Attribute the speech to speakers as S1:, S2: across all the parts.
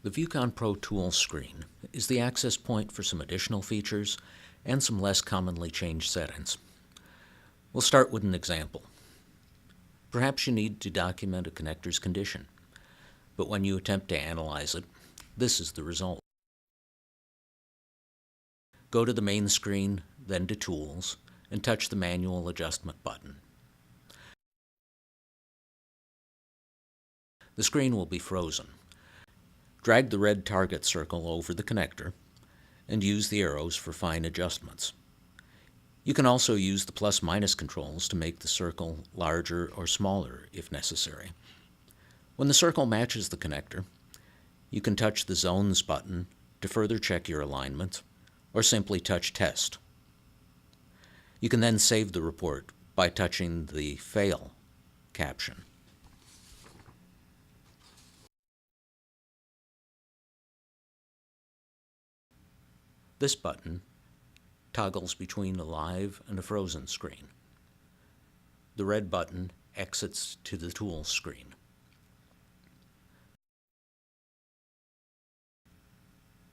S1: The ViewConn Pro Tools Screen is the access point for some additional features and some less commonly changed settings. We'll start with an example. Perhaps you need to document a connector's condition, but when you attempt to analyze it, this is the result. Go to the main screen, then to Tools, and touch the Manual Adjustment button. The screen will be frozen. Drag the red target circle over the connector and use the arrows for fine adjustments. You can also use the plus-minus controls to make the circle larger or smaller if necessary. When the circle matches the connector, you can touch the Zones button to further check your alignment, or simply touch Test. You can then save the report by touching the Fail caption. This button toggles between a live and a frozen screen. The red button exits to the Tools screen.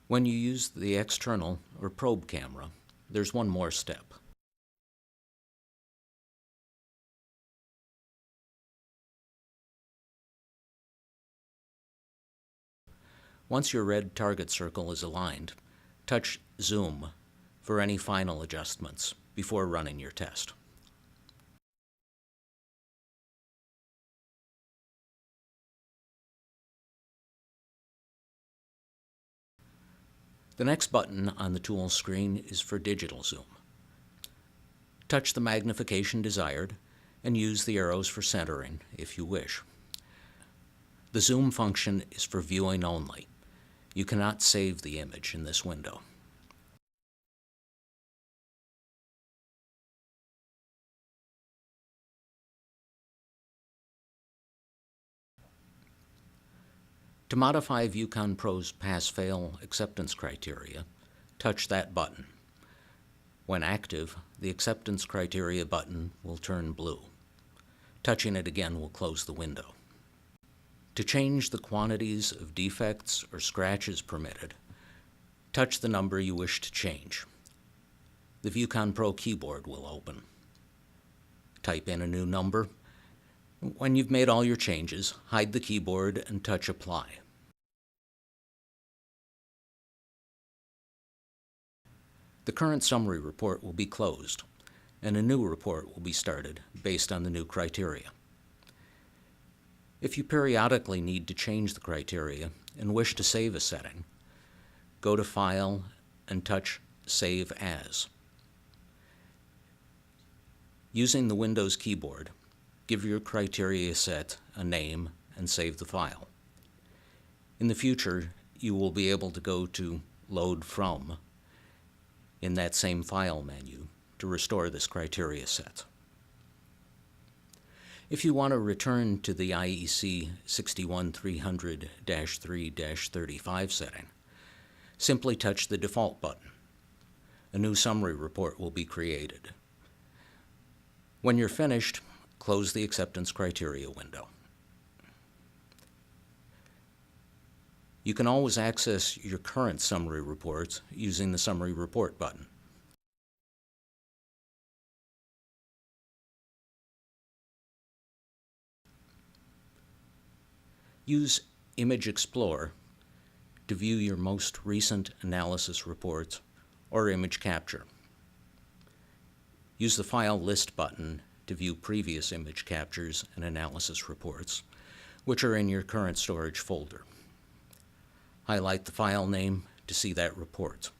S1: When you use the external or probe camera, there's one more step. Once your red target circle is aligned, touch Zoom for any final adjustments before running your test. The next button on the Tools screen is for digital zoom. Touch the magnification desired and use the arrows for centering if you wish. The zoom function is for viewing only. You cannot save the image in this window. To modify ViewConn Pro's pass-fail acceptance criteria, touch that button. When active, the acceptance criteria button will turn blue. Touching it again will close the window. To change the quantities of defects or scratches permitted, touch the number you wish to change. The ViewConn Pro keyboard will open. Type in a new number. When you've made all your changes, hide the keyboard and touch Apply. The current summary report will be closed, and a new report will be started based on the new criteria. If you periodically need to change the criteria and wish to save a setting, go to File and touch Save As. Using the Windows keyboard, give your criteria set a name and save the file. In the future, you will be able to go to Load From in that same file menu to restore this criteria set. If you want to return to the IEC 61300-3-35 setting, simply touch the Default button. A new summary report will be created. When you're finished, close the acceptance criteria window. You can always access your current summary reports using the Summary Report button. Use Image Explorer to view your most recent analysis reports or image capture. Use the File List button to view previous image captures and analysis reports, which are in your current storage folder. Highlight the file name to see that report.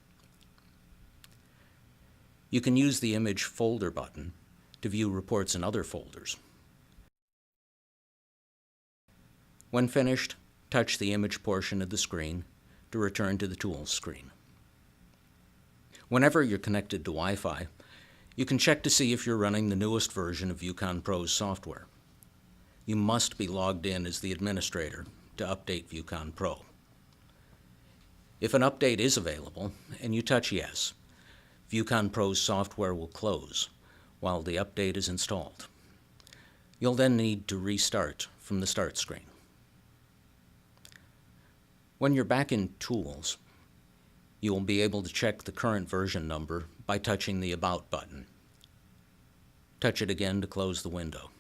S1: You can use the Image Folder button to view reports in other folders. When finished, touch the image portion of the screen to return to the Tools screen. Whenever you're connected to Wi-Fi, you can check to see if you're running the newest version of ViewConn Pro's software. You must be logged in as the administrator to update ViewConn Pro. If an update is available and you touch Yes, ViewConn Pro's software will close while the update is installed. You'll then need to restart from the Start screen. When you're back in Tools, you will be able to check the current version number by touching the About button. Touch it again to close the window.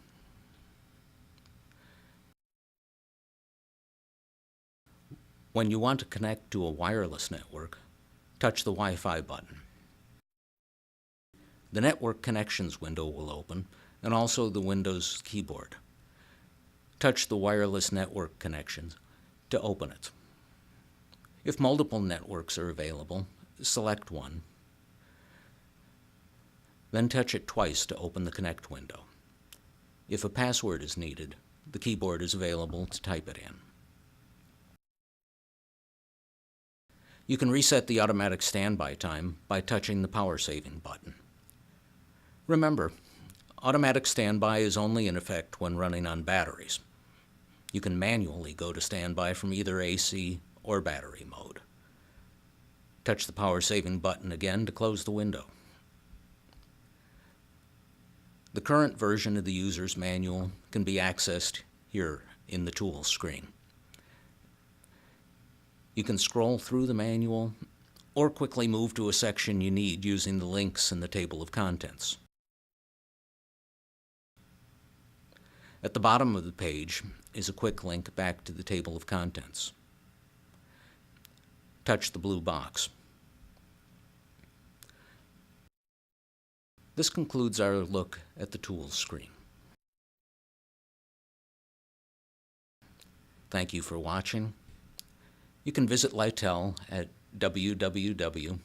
S1: When you want to connect to a wireless network, touch the Wi-Fi button. The Network Connections window will open, and also the Windows keyboard. Touch the Wireless Network Connections to open it. If multiple networks are available, select one. Then touch it twice to open the Connect window. If a password is needed, the keyboard is available to type it in. You can reset the automatic standby time by touching the power saving button. Remember, automatic standby is only in effect when running on batteries. You can manually go to standby from either AC or battery mode. Touch the power saving button again to close the window. The current version of the user's manual can be accessed here in the Tools screen. You can scroll through the manual or quickly move to a section you need using the links in the table of contents. At the bottom of the page is a quick link back to the table of contents. Touch the blue box. This concludes our look at the Tools screen. Thank you for watching. You can visit Lytel at www.lytel.com.